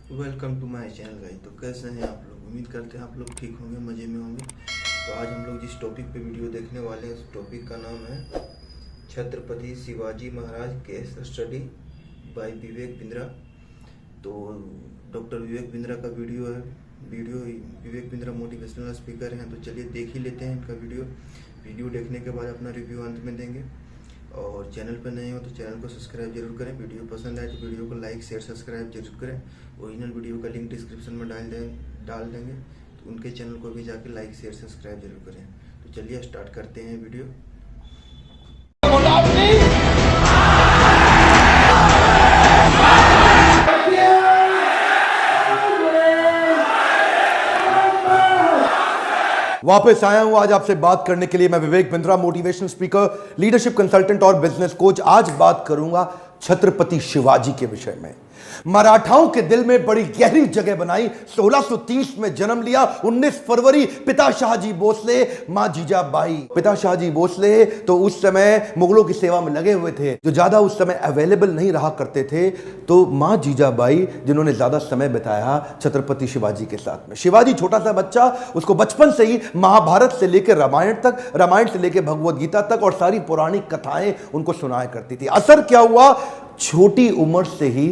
Welcome to my channel guys. तो कैसे हैं आप लोग? उम्मीद करते हैं आप लोग ठीक होंगे, मज़े में होंगे। तो आज हम लोग जिस टॉपिक पे वीडियो देखने वाले हैं उस टॉपिक का नाम है Chhatrapati Shivaji Maharaj case study bye Vivek Bindra. तो डॉक्टर विवेक बिंद्रा का वीडियो है। विवेक बिंद्रा मोटिवेशनल स्पीकर हैं, तो चलिए देख ही लेते हैं इनका वीडियो देखने के बाद अपना रिव्यू अंत में देंगे। और चैनल पर नए हो तो चैनल को सब्सक्राइब जरूर करें। वीडियो पसंद आए तो वीडियो को लाइक शेयर सब्सक्राइब जरूर करें। ओरिजिनल वीडियो का लिंक डिस्क्रिप्शन में डाल देंगे, तो उनके चैनल को भी जाके लाइक शेयर सब्सक्राइब जरूर करें। तो चलिए स्टार्ट करते हैं वीडियो। वापस आया हूं आज आपसे बात करने के लिए। मैं Vivek Bindra, motivational speaker, leadership consultant और बिजनेस कोच। आज बात करूंगा छत्रपति शिवाजी के विषय में। मराठाओं के दिल में बड़ी गहरी जगह बनाई। 1630 में जन्म लिया। 19 फरवरी पिता शाहजी भोसले, मां जीजाबाई। पिता शाहजी भोसले तो उस समय मुगलों की सेवा में लगे हुए थे, जो ज्यादा उस समय अवेलेबल नहीं रहा करते थे। तो मां जीजाबाई जिन्होंने ज्यादा समय बिताया छत्रपति शिवाजी के साथ में। शिवाजी छोटा सा बच्चा, उसको बचपन से ही महाभारत से लेकर रामायण तक, रामायण से लेकर भगवत गीता तक और सारी पौराणिक कथाएं उनको सुनाया करती थी। असर क्या हुआ? छोटी उम्र से ही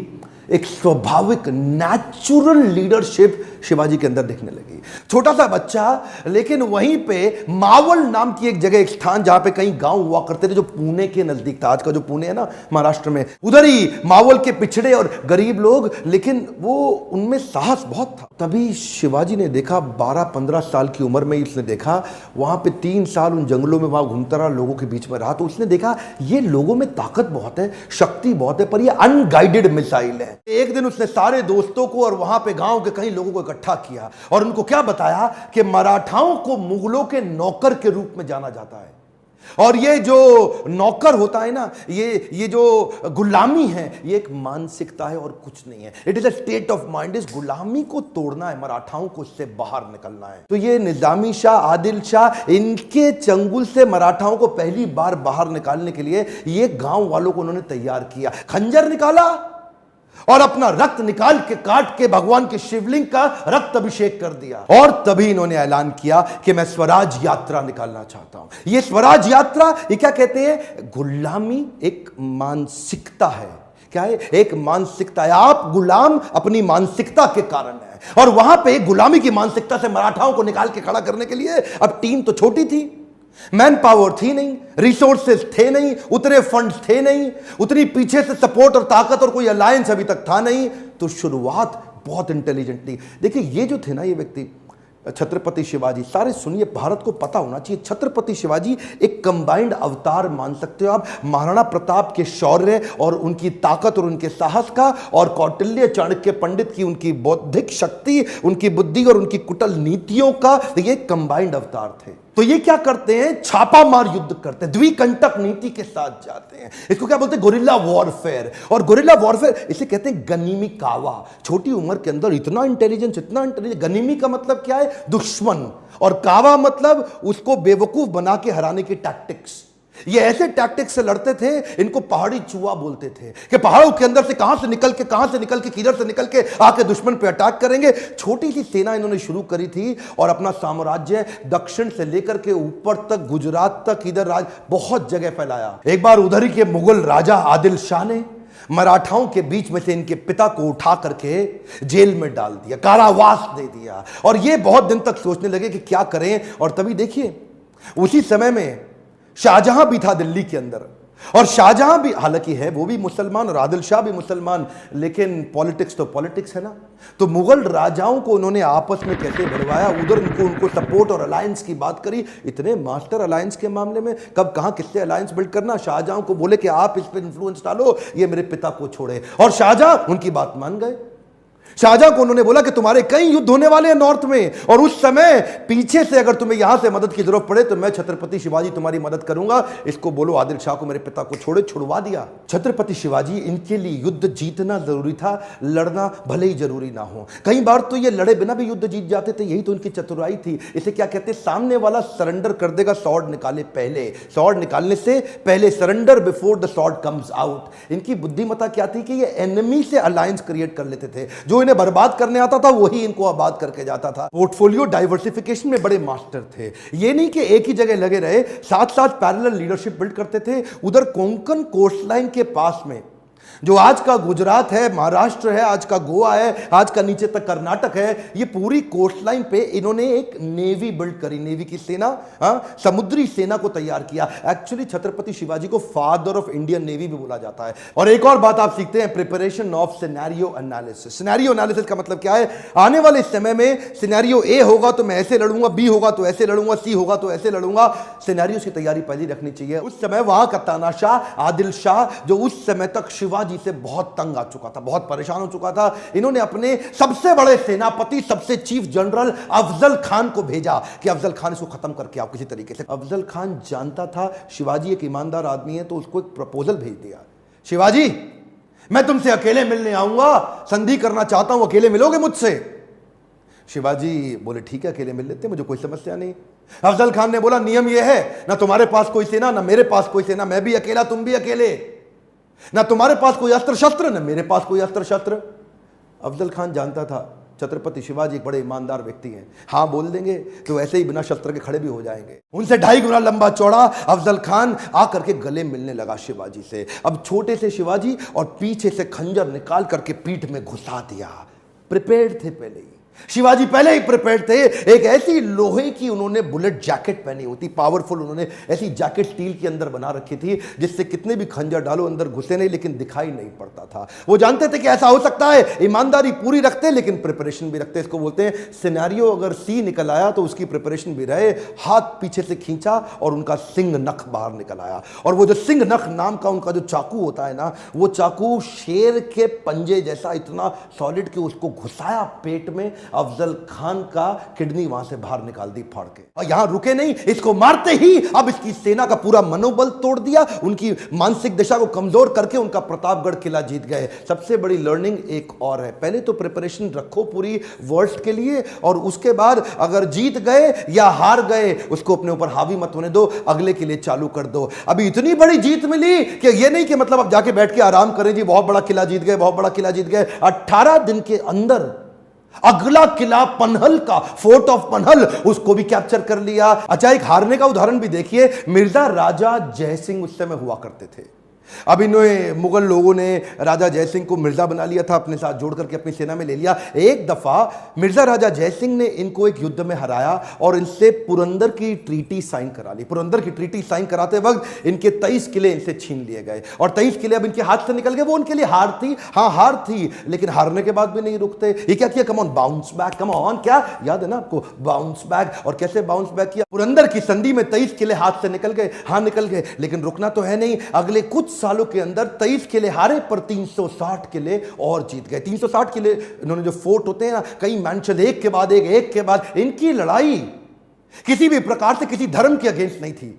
एक स्वाभाविक नेचुरल लीडरशिप शिवाजी के अंदर दिखने लगी। छोटा सा बच्चा, लेकिन वहीं पे मावल नाम की एक जगह, एक स्थान जहां पे कई गांव हुआ करते थे, जो पुणे के नजदीक था। आज का जो पुणे है ना महाराष्ट्र में, उधर ही मावल के पिछड़े और गरीब लोग, लेकिन वो उनमें साहस बहुत था। तभी शिवाजी ने देखा, 12-15 साल की उम्र में उसने देखा, वहां पे 3 साल उन जंगलों में वहां घूमता रहा, लोगों के बीच में रहा। तो उसने देखा ये लोगों में ताकत बहुत है, शक्ति बहुत है, पर ये अनगाइडेड मिसाइल है। एक दिन उसने सारे दोस्तों को और वहां पे गांव के कई लोगों को इकट्ठा किया और उनको क्या बताया कि मराठाओं को मुगलों के नौकर के रूप में जाना जाता है। और ये जो नौकर होता है ना, ये जो गुलामी है, ये एक मानसिकता है और कुछ नहीं है। It is a state of mind. इस गुलामी को तोड़ना है, मराठाओं को इससे बाहर निकलना है। तो ये निजामी शाह, आदिल शाह, इनके चंगुल से मराठाओं को पहली बार बाहर निकालने के लिए ये गांव वालों को उन्होंने तैयार किया। खंजर निकाला और अपना रक्त निकाल के काट के भगवान के शिवलिंग का रक्त अभिषेक कर दिया। और तभी इन्होंने ऐलान किया कि मैं स्वराज यात्रा निकालना चाहता हूं। ये स्वराज यात्रा, ये क्या कहते हैं? गुलामी एक मानसिकता है। क्या है? एक मानसिकता है। आप गुलाम अपनी मानसिकता के कारण है। और वहां पे गुलामी की मानसिकता से मराठाओं को निकाल के खड़ा करने के लिए, अब टीम तो छोटी थी, मैन पावर थी नहीं, रिसोर्सेज थे नहीं, उतने फंड्स थे नहीं, उतनी पीछे से सपोर्ट और ताकत और कोई अलायंस अभी तक था नहीं। तो शुरुआत बहुत इंटेलिजेंटली, देखिए ये जो थे ना, ये व्यक्ति छत्रपति शिवाजी, सारे सुनिए, भारत को पता होना चाहिए, छत्रपति शिवाजी एक कंबाइंड अवतार मान सकते हो आप, महाराणा प्रताप के शौर्य और उनकी ताकत और उनके साहस का, और कौटिल्य चाणक्य पंडित की उनकी बौद्धिक शक्ति, उनकी बुद्धि और उनकी कुटिल नीतियों का, ये कंबाइंड अवतार थे। तो ये क्या करते हैं? छापामार युद्ध करते हैं, द्विकंटक नीति के साथ जाते हैं। इसको क्या बोलते हैं? Guerrilla warfare. और गुरिल्ला वॉरफेयर इसे कहते हैं गनीमी कावा। छोटी उम्र के अंदर इतना इंटेलिजेंस, इतना इंटेलिजेंस। गनीमी का मतलब क्या है? दुश्मन। और कावा मतलब उसको बेवकूफ बना के हराने की टैक्टिक्स। ये ऐसे टैक्टिक्स से लड़ते थे, इनको पहाड़ी चूहा बोलते थे, कि पहाड़ों के अंदर से कहां से निकल के किधर से निकल के आके दुश्मन पे अटैक करेंगे। छोटी सी सेना इन्होंने शुरू करी थी और अपना साम्राज्य दक्षिण से लेकर के ऊपर तक, गुजरात तक, इधर बहुत जगह फैलाया। एक बार उधर ही के मुगल राजा आदिल शाह ने मराठाओं के बीच में से इनके पिता को उठा करके जेल में डाल दिया, कारावास दे दिया। और ये बहुत दिन तक सोचने लगे कि क्या करें। और तभी देखिए, उसी समय में शाहजहां भी था दिल्ली के अंदर, और शाहजहां भी हालांकि है वो भी मुसलमान और आदिल शाह भी मुसलमान, लेकिन पॉलिटिक्स तो पॉलिटिक्स है ना। तो मुगल राजाओं को उन्होंने आपस में कैसे भिड़वाया, उधर उनको सपोर्ट और अलायंस की बात करी। इतने मास्टर अलायंस के मामले में, कब कहां किससे अलायंस बिल्ड करना। शाहजहां को बोले कि आप इस पर इंफ्लुएंस डालो, ये मेरे पिता को छोड़े, और शाहजहां उनकी बात मान गए। शाहजहां को उन्होंने बोला कि तुम्हारे कई युद्ध होने वाले हैं नॉर्थ में, और उस समय पीछे से अगर तुम्हें यहां से मदद की जरूरत पड़े तो मैं छत्रपति शिवाजी तुम्हारी मदद करूंगा। इसको बोलो आदिल शाह को मेरे पिता को छोड़े। छुड़वा दिया। छत्रपति शिवाजी, इनके लिए युद्ध जीतना जरूरी था, लड़ना भले ही जरूरी ना हो। कई बार तो ये लड़े बिना भी युद्ध जीत जाते थे, यही तो उनकी चतुराई थी। इसे क्या कहते हैं? सामने वाला सरेंडर कर देगा स्वॉर्ड निकाले पहले, स्वॉर्ड निकालने से पहले, surrender before the sword comes out. इनकी बुद्धिमत्ता क्या थी कि ये एनिमी से अलायंस क्रिएट कर लेते थे। जो इन्हें बर्बाद करने आता था वही इनको आबाद करके जाता था। पोर्टफोलियो डाइवर्सिफिकेशन में बड़े मास्टर थे। ये नहीं कि एक ही जगह लगे रहे, साथ साथ पैरेलल लीडरशिप बिल्ड करते थे। उधर कोंकण कोस्टलाइन के पास में जो आज का गुजरात है, महाराष्ट्र है, आज का गोवा है, आज का नीचे तक कर्नाटक है, ये पूरी कोस्ट लाइन पे इन्होंने एक नेवी बिल्ड करी, नेवी की सेना, समुद्री सेना को तैयार किया। एक्चुअली छत्रपति शिवाजी को फादर ऑफ इंडियन नेवी भी बोला जाता है। और एक और बात आप सीखते हैं, preparation of scenario analysis. Scenario analysis का मतलब क्या है? आने वाले समय में सिनेरियो ए होगा तो मैं ऐसे लड़ूंगा, बी होगा तो ऐसे लड़ूंगा, सी होगा तो ऐसे लड़ूंगा। सिनेरियो की तैयारी पहले रखनी चाहिए। उस समय वहां का तानाशाह आदिल शाह, जो उस समय तक शिवाजी से बहुत तंग आ चुका था, बहुत परेशान हो चुका था, इन्होंने अपने सबसे बड़े सेनापति, सबसे चीफ जनरल अफजल खान को भेजा कि अफजल खान इसको खत्म करके आओ किसी तरीके से। अफजल खान जानता था शिवाजी एक ईमानदार आदमी है, तो उसको एक प्रपोजल भेज दिया, शिवाजी मैं तुमसे अकेले मिलने आऊंगा, संधि करना चाहता हूं, अकेले मिलोगे मुझसे? शिवाजी बोले ठीक है, अकेले मिल लेते, मुझे कोई समस्या नहीं। अफजल खान ने बोला नियम यह है, ना तुम्हारे पास कोई सेना, ना मेरे पास कोई सेना, मैं भी अकेला, तुम भी अकेले, ना तुम्हारे पास कोई अस्त्र शस्त्र, ना मेरे पास कोई अस्त्र शस्त्र। अफजल खान जानता था छत्रपति शिवाजी एक बड़े ईमानदार व्यक्ति हैं, हाँ बोल देंगे तो ऐसे ही बिना शस्त्र के खड़े भी हो जाएंगे। उनसे 2.5 गुना लंबा चौड़ा अफजल खान आकर के गले मिलने लगा शिवाजी से। अब छोटे से शिवाजी और पीछे से खंजर निकाल करके पीठ में घुसा दिया। प्रिपेयर्ड थे पहले ही, शिवाजी पहले ही प्रिपेयर्ड थे। एक ऐसी लोहे की उन्होंने बुलेट जैकेट पहनी होती, पावरफुल, उन्होंने ऐसी जैकेट स्टील के अंदर बना रखी थी जिससे कितने भी खंजर डालो अंदर घुसे नहीं, लेकिन दिखाई नहीं पड़ता था। वो जानते थे कि ऐसा हो सकता है, ईमानदारी पूरी रखते लेकिन प्रिपरेशन भी रखते। इसको बोलते हैं सिनेरियो अगर सी निकल आया तो उसकी प्रिपरेशन भी रहे। हाथ पीछे से खींचा और उनका सिंह नख बाहर निकल आया, और वो जो सिंह नख नाम का उनका जो चाकू होता है ना, वो चाकू शेर के पंजे जैसा इतना सॉलिड कि उसको घुसाया पेट में। अफजल खान का किडनी वहां से बाहर निकाल दी फाड़ के। और यहां रुके नहीं, इसको मारते ही अब इसकी सेना का पूरा मनोबल तोड़ दिया, उनकी मानसिक दिशा को कमजोर करके उनका प्रतापगढ़ किला जीत गए। सबसे बड़ी लर्निंग एक और है, पहले तो प्रिपरेशन रखो पूरी वर्स्ट के लिए, और उसके बाद अगर जीत गए या हार गए उसको अपने ऊपर हावी मत होने दो, अगले के लिए चालू कर दो। अभी इतनी बड़ी जीत मिली कि ये नहीं कि मतलब अब जाके बैठ के आराम करें जी, बहुत बड़ा किला जीत गए, बहुत बड़ा किला जीत गए। 18 दिन के अंदर अगला किला पनहल का, फोर्ट ऑफ पनहल, उसको भी कैप्चर कर लिया। अच्छा, एक हारने का उदाहरण भी देखिए, मिर्जा राजा जयसिंह उस समय हुआ करते थे। अब इन्होंने मुगल लोगों ने राजा जयसिंह को मिर्जा बना लिया था, अपने साथ जोड़ करके अपनी सेना में ले लिया। एक दफा मिर्जा राजा जयसिंह ने इनको एक युद्ध में हराया और इनसे पुरंदर की ट्रीटी साइन करा ली। पुरंदर की ट्रीटी साइन कराते वक्त इनके 23 किले इनसे छीन लिए गए, और 23 किले अब इनके हाथ से निकल गए। वो उनके लिए हार थी, हाँ हार थी, लेकिन हारने के बाद भी नहीं रुकते। ये क्या किया? Come on, bounce back, come on, क्या याद है ना आपको? Bounce back. और कैसे बाउंस बैक किया? पुरंदर की संधि में 23 किले हाथ से निकल गए, हाँ निकल गए, लेकिन रुकना तो है नहीं। अगले कुछ सालों के अंदर 23 किले हारे पर 360 किले और जीत गए। 360 किले इन्होंने, जो फोर्ट होते हैं ना, कई मैंशन, एक के बाद एक के बाद। इनकी लड़ाई किसी भी प्रकार से किसी धर्म के अगेंस्ट नहीं थी,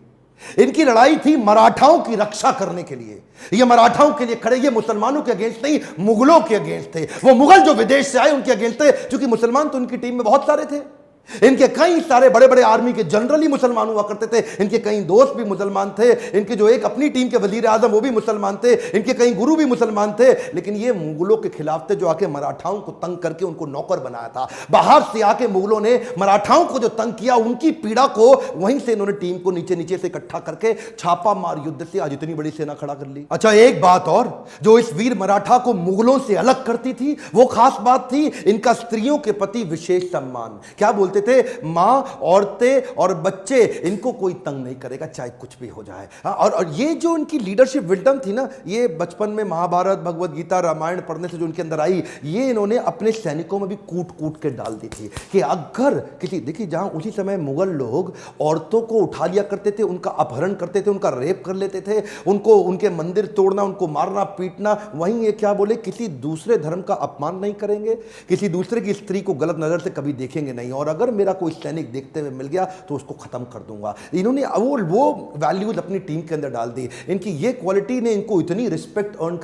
इनकी लड़ाई थी मराठाओं की रक्षा करने के लिए। ये मराठाओं के लिए खड़े, ये मुसलमानों के अगेंस्ट नहीं, मुगलों के अगेंस्ट थे। वो मुगल जो विदेश से आए उनके अगेंस्ट थे, क्योंकि मुसलमान तो उनकी टीम में बहुत सारे थे। इनके कई सारे बड़े बड़े आर्मी के जनरल ही मुसलमान हुआ करते थे, इनके कई दोस्त भी मुसलमान थे, इनके जो एक अपनी टीम के वजीर आजम वो भी मुसलमान थे, इनके कई गुरु भी मुसलमान थे। लेकिन ये मुगलों के खिलाफ थे जो आके मराठाओं को तंग करके उनको नौकर बनाया था। बाहर से आके मुगलों ने मराठाओं को जो तंग किया, उनकी पीड़ा को वहीं से इन्होंने टीम को नीचे नीचे से इकट्ठा करके छापा मार युद्ध से आज इतनी बड़ी सेना खड़ा कर ली। अच्छा, एक बात और जो इस वीर मराठा को मुगलों से अलग करती थी, वो खास बात थी इनका स्त्रियों के प्रति विशेष सम्मान। क्या बोलते थे? मां, औरतें और बच्चे, इनको कोई तंग नहीं करेगा चाहे कुछ भी हो जाए। और ये जो इनकी लीडरशिप विजडम थी ना, ये बचपन में महाभारत, भगवत गीता, रामायण पढ़ने से जो इनके अंदर आई, ये इन्होंने अपने सैनिकों में भी कूट कूट के डाल दी थी कि अगर किसी, देखिए जहां उसी समय मुगल लोग औरतों को उठा लिया करते थे, उनका अपहरण करते थे, उनका रेप कर लेते थे, उनको उनके मंदिर तोड़ना, उनको मारना पीटना, वहीं ये क्या बोले, किसी दूसरे धर्म का अपमान नहीं करेंगे, किसी दूसरे की स्त्री को गलत नजर से कभी देखेंगे नहीं। और अगर अगर मेरा कोई सैनिक देखते हुए मिल गया तो उसको खत्म कर दूंगा। इन्होंने वो वैल्यूज अपनी टीम के अंदर डाल दी। इनकी ये क्वालिटी ने इनको इतनी रिस्पेक्ट अर्न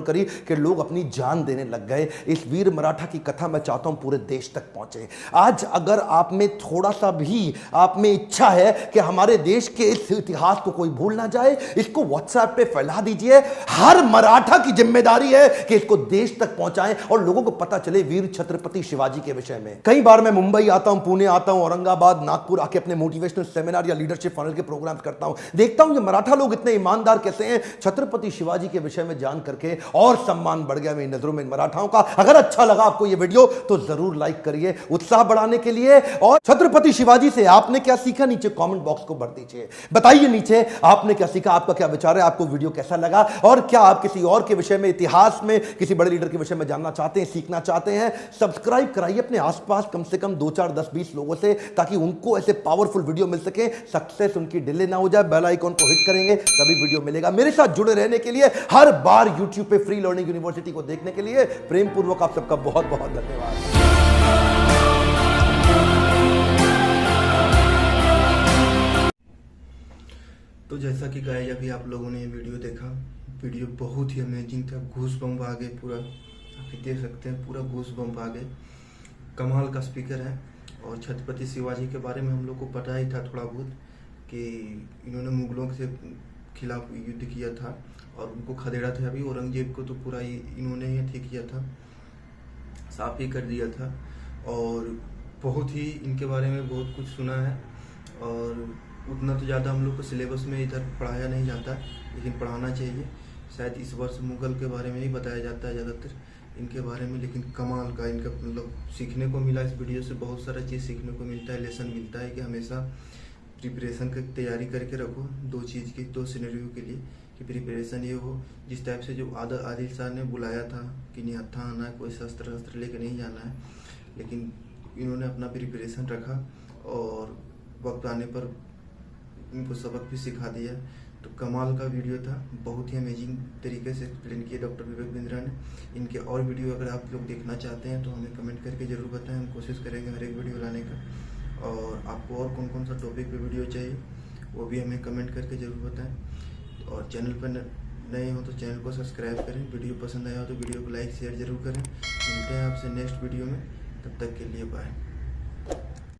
करी कि लोग अपनी जान देने लग गए। इस वीर मराठा की कथा मैं चाहता हूं पूरे देश तक पहुंचे। आज अगर आप में थोड़ा सा भी आप में इच्छा है कि हमारे देश के इस इतिहास को कोई भूल ना जाए, इसको व्हाट्सएप पे फैला दीजिए। हर मराठा की जिम्मेदारी है कि इसको देश तक पहुंचाएं और लोगों को पता चले वीर छत्रपति शिवाजी के विषय में। कई बार मैं मुंबई आता हूं, पुणे आता हूं, औरंगाबाद, नागपुर आके अपने मोटिवेशनल सेमिनार या लीडरशिप फनल के प्रोग्राम करता हूं। देखता हूं कि मराठा लोग इतने ईमानदार कैसे हैं। छत्रपति शिवाजी के विषय में जान करके और सम्मान बढ़ गया मेरी नजरों में मराठाओं का। अगर अच्छा लगा आपको यह वीडियो तो जरूर लाइक करिए उत्साह बढ़ाने के लिए। और छत्रपति शिवाजी से आपने क्या सीखा, नीचे कमेंट बॉक्स को भर दीजिए। बताइए नीचे आपने क्या सीखा, आपका क्या विचार है, आपको वीडियो कैसा लगा, और क्या आप किसी और के विषय में, इतिहास में किसी बड़े लीडर के विषय में जानना चाहते हैं, सीखना चाहते हैं। सब्सक्राइब कराइए अपने आसपास कम से कम 2, 4, 10, 20 लोगों से, ताकि उनको ऐसे पावरफुल वीडियो मिल सके, सक्सेस उनकी डिले ना हो जाए। बेल आइकॉन को हिट करेंगे तभी वीडियो मिलेगा। मेरे साथ जुड़े रहने के लिए, हर बार YouTube पे फ्री लर्निंग यूनिवर्सिटी को देखने के लिए प्रेम पूर्वक आप सबका बहुत बहुत धन्यवाद। तो जैसा कि गाइस अभी आप लोगों ने ये वीडियो देखा, वीडियो बहुत ही अमेजिंग था। घूस बम्प आ गए, पूरा आप देख सकते हैं, पूरा घूस बम्प आ गए। कमाल का स्पीकर है। और छत्रपति शिवाजी के बारे में हम लोग को पता ही था थोड़ा बहुत कि इन्होंने मुगलों के खिलाफ युद्ध किया था और उनको खदेड़ा था। अभी औरंगजेब को तो पूरा इन्होंने ही ठीक किया था, साफ ही कर दिया था। और बहुत ही इनके बारे में बहुत कुछ सुना है, और उतना तो ज़्यादा हम लोग को सिलेबस में इधर पढ़ाया नहीं जाता, लेकिन पढ़ाना चाहिए। शायद इस वर्ष मुगल के बारे में ही बताया जाता है ज़्यादातर इनके बारे में। लेकिन कमाल का इनका मतलब सीखने को मिला, इस वीडियो से बहुत सारा चीज़ सीखने को मिलता है, लेसन मिलता है कि हमेशा प्रिपरेशन की तैयारी करके रखो। 2 चीज़ की, 2 सिनेरियो के लिए कि प्रिपरेशन ये हो, जिस टाइप से जो आदिल शाह ने बुलाया था कि निहत्था आना है, कोई शस्त्र लेके नहीं जाना है, लेकिन इन्होंने अपना प्रिपरेशन रखा और वक्त आने पर इनको सबक भी सिखा दिया। तो कमाल का वीडियो था, बहुत ही अमेजिंग तरीके से एक्सप्लेन किया डॉक्टर विवेक बिंद्रा ने। इनके और वीडियो अगर आप लोग देखना चाहते हैं तो हमें कमेंट करके ज़रूर बताएं, हम कोशिश करेंगे हर एक वीडियो लाने का। और आपको और कौन कौन सा टॉपिक पे वीडियो चाहिए वो भी हमें कमेंट करके ज़रूर बताएं। और चैनल पर नए हो तो चैनल को सब्सक्राइब करें। वीडियो पसंद आया हो तो वीडियो को लाइक शेयर ज़रूर करें। मिलते हैं आपसे नेक्स्ट वीडियो में, तब तक के लिए बाय।